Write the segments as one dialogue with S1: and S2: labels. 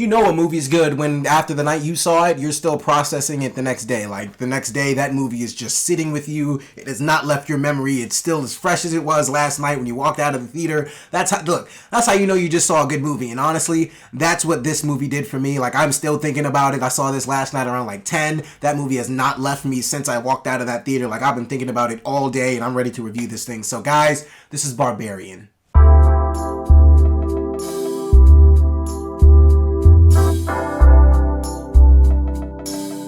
S1: you know a movie's good when after the night you saw it, you're still processing it the next day. Like the next day, that movie is just sitting with you. It has not left your memory. It's still as fresh as it was last night when you walked out of the theater. That's how you know you just saw a good movie. And honestly, that's what this movie did for me. Like I'm still thinking about it. I saw this last night around like 10. That movie has not left me since I walked out of that theater. Like I've been thinking about it all day and I'm ready to review this thing. So guys, this is Barbarian.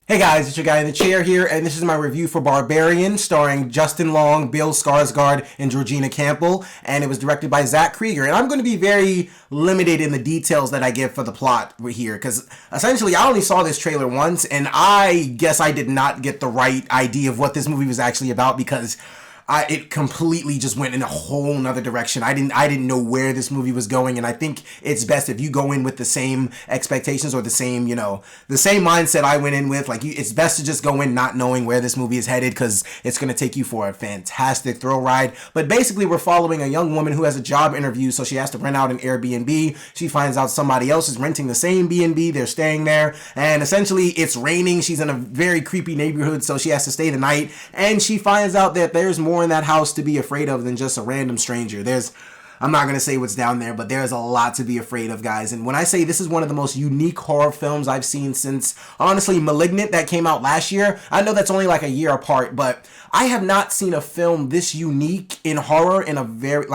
S1: Hey guys, it's your guy in the chair here, and this is my review for Barbarian, starring Justin Long, Bill Skarsgård, and Georgina Campbell, and it was directed by Zach Krieger. And I'm going to be very limited in the details that I give for the plot here, because essentially I only saw this trailer once, and I guess I did not get the right idea of what this movie was actually about, because it completely just went in a whole nother direction. I didn't know where this movie was going, and I think it's best if you go in with the same expectations or the same mindset I went in with. Like, it's best to just go in not knowing where this movie is headed, because it's going to take you for a fantastic thrill ride. But basically, we're following a young woman who has a job interview, so she has to rent out an Airbnb. She finds out somebody else is renting the same B&B. They're staying there, and essentially, it's raining. She's in a very creepy neighborhood, so she has to stay the night, and she finds out that there's more in that house to be afraid of than just a random stranger. I'm not going to say what's down there, but there's a lot to be afraid of, guys. And when I say this is one of the most unique horror films I've seen since, honestly, Malignant that came out last year. I know that's only like a year apart, but I have not seen a film this unique in horror in a very,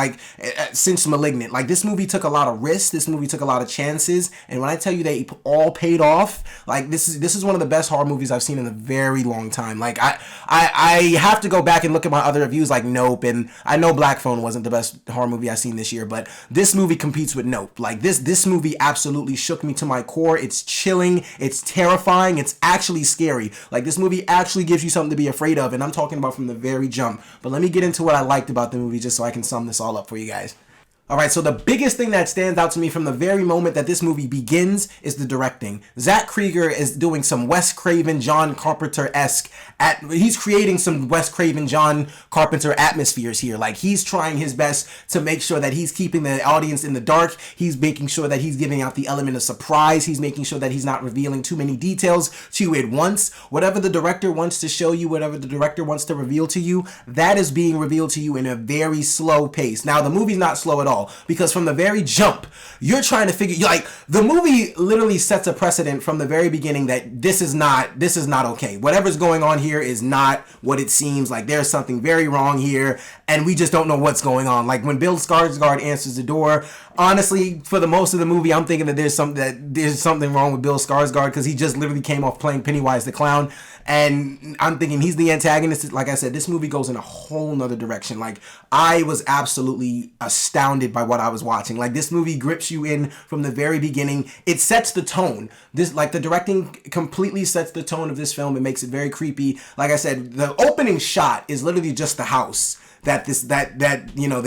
S1: since Malignant. Like, this movie took a lot of risks. This movie took a lot of chances. And when I tell you they all paid off, like, this is one of the best horror movies I've seen in a very long time. Like, I have to go back and look at my other reviews like Nope, and I know Black Phone wasn't the best horror movie I've seen this year, but this movie competes with Nope. Like, this movie absolutely shook me to my core. It's chilling, it's terrifying, it's actually scary. Like, this movie actually gives you something to be afraid of, and I'm talking about from the very jump. But let me get into what I liked about the movie just so I can sum this all up for you guys. Alright, so the biggest thing that stands out to me from the very moment that this movie begins is the directing. Zach Krieger is doing some Wes Craven, John Carpenter-esque, he's creating some Wes Craven, John Carpenter atmospheres here. Like, he's trying his best to make sure that he's keeping the audience in the dark. He's making sure that he's giving out the element of surprise. He's making sure that he's not revealing too many details to you at once. Whatever the director wants to show you, whatever the director wants to reveal to you, that is being revealed to you in a very slow pace. Now, the movie's not slow at all, because from the very jump, you're trying to figure, like, the movie literally sets a precedent from the very beginning that this is not okay. Whatever's going on here is not what it seems. Like, there's something very wrong here, and we just don't know what's going on. Like, when Bill Skarsgård answers the door, honestly, for the most of the movie, I'm thinking that there's something wrong with Bill Skarsgård, because he just literally came off playing Pennywise the Clown, and I'm thinking he's the antagonist. Like I said, this movie goes in a whole nother direction. Like, I was absolutely astounded by what I was watching. Like, this movie grips you in from the very beginning. It sets the tone. The directing completely sets the tone of this film. It makes it very creepy. Like I said, the opening shot is literally just the house. The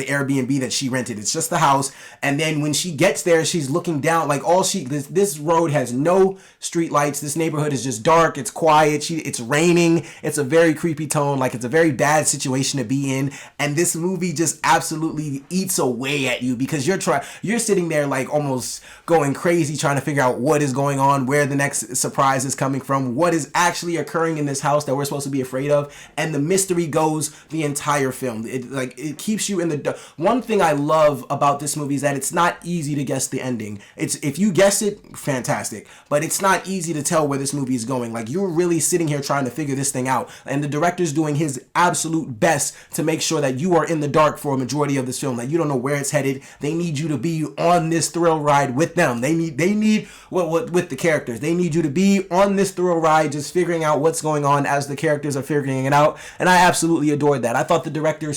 S1: Airbnb that she rented. It's just the house. And then when she gets there, she's looking down. Like, this road has no street lights. This neighborhood is just dark. It's quiet. It's raining. It's a very creepy tone. Like, it's a very bad situation to be in. And this movie just absolutely eats away at you, because you're sitting there like almost going crazy trying to figure out what is going on, where the next surprise is coming from, what is actually occurring in this house that we're supposed to be afraid of. And the mystery goes the entire film. It keeps you in the. One thing I love about this movie is that it's not easy to guess the ending. If you guess it, fantastic, but it's not easy to tell where this movie is going. Like, you're really sitting here trying to figure this thing out, and the director's doing his absolute best to make sure that you are in the dark for a majority of this film. That you don't know where it's headed. They need you to be on this thrill ride with them. They need with the characters. They need you to be on this thrill ride, just figuring out what's going on as the characters are figuring it out. And I absolutely adored that. I thought the director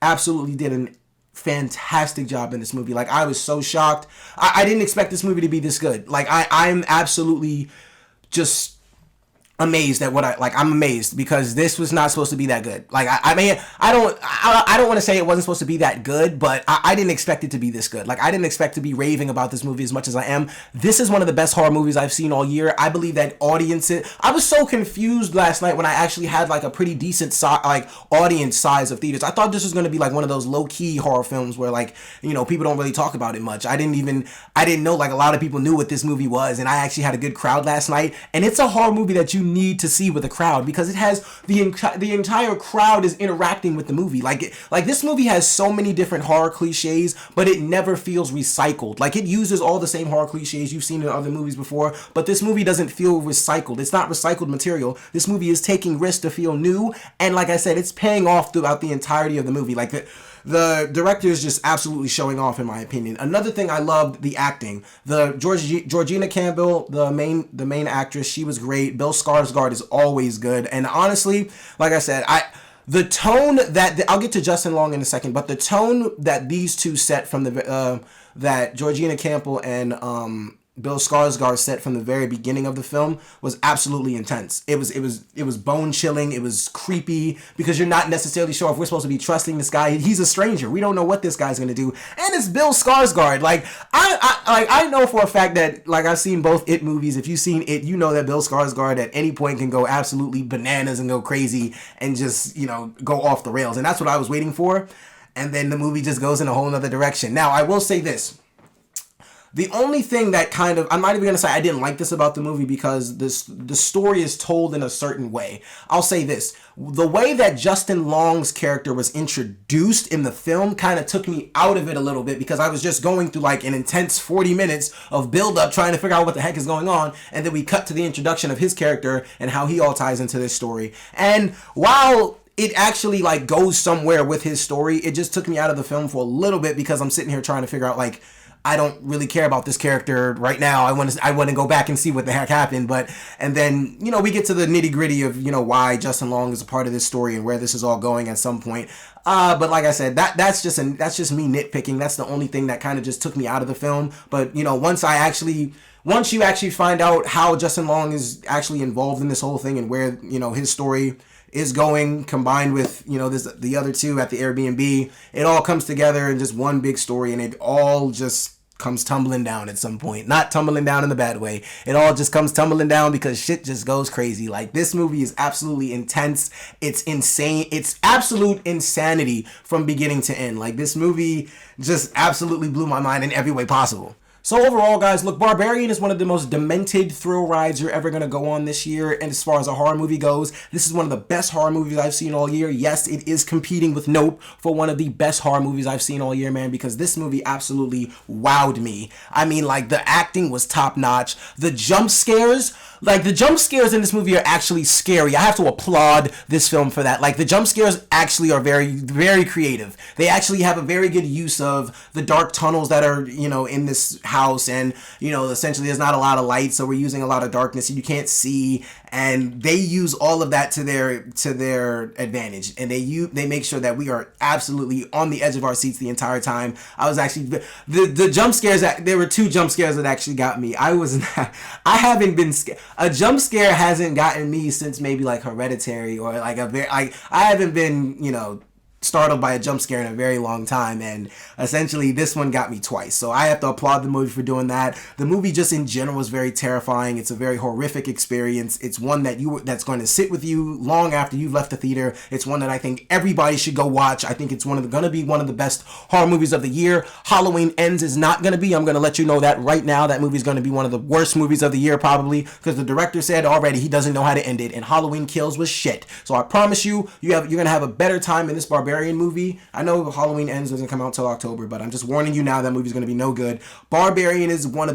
S1: absolutely did an fantastic job in this movie. Like, I was so shocked. I didn't expect this movie to be this good. Like, I'm absolutely just amazed at what I'm amazed because this was not supposed to be that good. Like I mean I don't want to say it wasn't supposed to be that good, but I didn't expect it to be this good. Like I didn't expect to be raving about this movie as much as I am. This is one of the best horror movies I've seen all year. I believe that audiences, I was so confused last night when I actually had like a pretty decent audience size of theaters. I thought this was going to be like one of those low key horror films where like, you know, people don't really talk about it much. I didn't know like a lot of people knew what this movie was, and I actually had a good crowd last night. And it's a horror movie that you need to see with a crowd because it has the entire crowd is interacting with the movie. Like this movie has so many different horror cliches, but it never feels recycled. Like it uses all the same horror cliches you've seen in other movies before, but this movie doesn't feel recycled. It's not recycled material. This movie is taking risks to feel new, and like I said, it's paying off throughout the entirety of the movie. Like the director is just absolutely showing off, in my opinion. Another thing I loved, the acting. The Georgina Campbell, the main actress, she was great. Bill Skarsgård is always good. And honestly, like I said, the tone that I'll get to Justin Long in a second, but the tone that these two set from that Georgina Campbell and Bill Skarsgård set from the very beginning of the film was absolutely intense. It was bone chilling. It was creepy because you're not necessarily sure if we're supposed to be trusting this guy. He's a stranger. We don't know what this guy's gonna do, and it's Bill Skarsgård. Like I know for a fact that like I've seen both It movies. If you've seen It, you know that Bill Skarsgård at any point can go absolutely bananas and go crazy and just, you know, go off the rails, and that's what I was waiting for. And then the movie just goes in a whole nother direction. Now I will say this. The only thing that kind of, I'm not even going to say I didn't like this about the movie because the story is told in a certain way. I'll say this. The way that Justin Long's character was introduced in the film kind of took me out of it a little bit because I was just going through like an intense 40 minutes of build-up trying to figure out what the heck is going on, and then we cut to the introduction of his character and how he all ties into this story. And while it actually like goes somewhere with his story, it just took me out of the film for a little bit because I'm sitting here trying to figure out like, I don't really care about this character right now. I want to go back and see what the heck happened. And then, you know, we get to the nitty gritty of, you know, why Justin Long is a part of this story and where this is all going at some point. But like I said, that's just me nitpicking. That's the only thing that kind of just took me out of the film. But, you know, once you actually find out how Justin Long is actually involved in this whole thing and where, you know, his story is going, combined with, you know, the other two at the Airbnb, it all comes together in just one big story, and it all just comes tumbling down at some point. Not tumbling down in the bad way. It all just comes tumbling down because shit just goes crazy. Like, this movie is absolutely intense. It's insane. It's absolute insanity from beginning to end. Like, this movie just absolutely blew my mind in every way possible. So overall, guys, look, Barbarian is one of the most demented thrill rides you're ever going to go on this year. And as far as a horror movie goes, this is one of the best horror movies I've seen all year. Yes, it is competing with Nope for one of the best horror movies I've seen all year, man, because this movie absolutely wowed me. I mean, like, the acting was top notch. The jump scares in this movie are actually scary. I have to applaud this film for that. Like, the jump scares actually are very, very creative. They actually have a very good use of the dark tunnels that are, you know, in this house, and, you know, essentially there's not a lot of light, so we're using a lot of darkness and you can't see, and they use all of that to their advantage, and they make sure that we are absolutely on the edge of our seats the entire time. I was actually the jump scares, there were two jump scares that actually got me. I haven't been scared. A jump scare hasn't gotten me since maybe like Hereditary, or like I haven't been, you know, startled by a jump scare in a very long time, and essentially this one got me twice. So I have to applaud the movie for doing that. The movie just in general is very terrifying. It's a very horrific experience. It's one that's going to sit with you long after you've left the theater. It's one that I think everybody should go watch. I think it's going to be one of the best horror movies of the year. Halloween Ends is not going to be. I'm going to let you know that right now. That movie is going to be one of the worst movies of the year, probably, because the director said already he doesn't know how to end it, and Halloween Kills was shit. So I promise you're going to have a better time in this Barbarian movie. I know Halloween Ends doesn't come out till October, but I'm just warning you now, that movie's going to be no good. Barbarian is going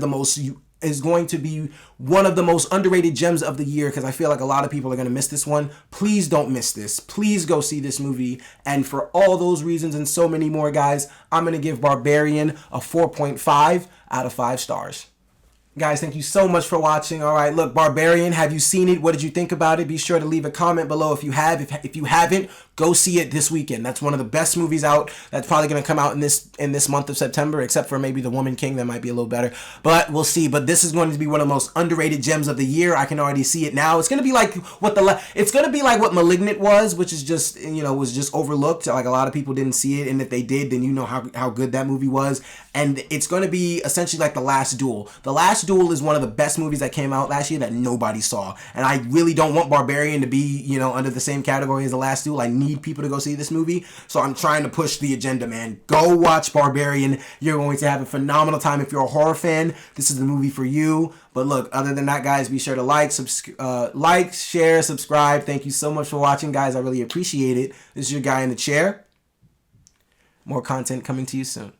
S1: to be one of the most underrated gems of the year, because I feel like a lot of people are going to miss this one. Please don't miss this. Please go see this movie. And for all those reasons and so many more, guys, I'm going to give Barbarian a 4.5 out of 5 stars. Guys, thank you so much for watching. All right, look, Barbarian, have you seen it? What did you think about it? Be sure to leave a comment below if you have. If you haven't, Go see it this weekend. That's one of the best movies out. That's probably going to come out in this month of September, except for maybe The Woman King. That might be a little better, but we'll see. But this is going to be one of the most underrated gems of the year. I can already see it now. It's going to be like it's going to be like what Malignant was, which is just, was just overlooked. Like, a lot of people didn't see it, and if they did, then you know how good that movie was. And it's going to be essentially like The Last Duel. The Last Duel is one of the best movies that came out last year that nobody saw, and I really don't want Barbarian to be under the same category as The Last Duel. I need people to go see this movie, so I'm trying to push the agenda, man. Go watch Barbarian. You're going to have a phenomenal time. If you're a horror fan, this is the movie for you. But look, other than that, guys, be sure to like, share, subscribe. Thank you so much for watching, guys. I really appreciate it. This is your guy in the chair. More content coming to you soon.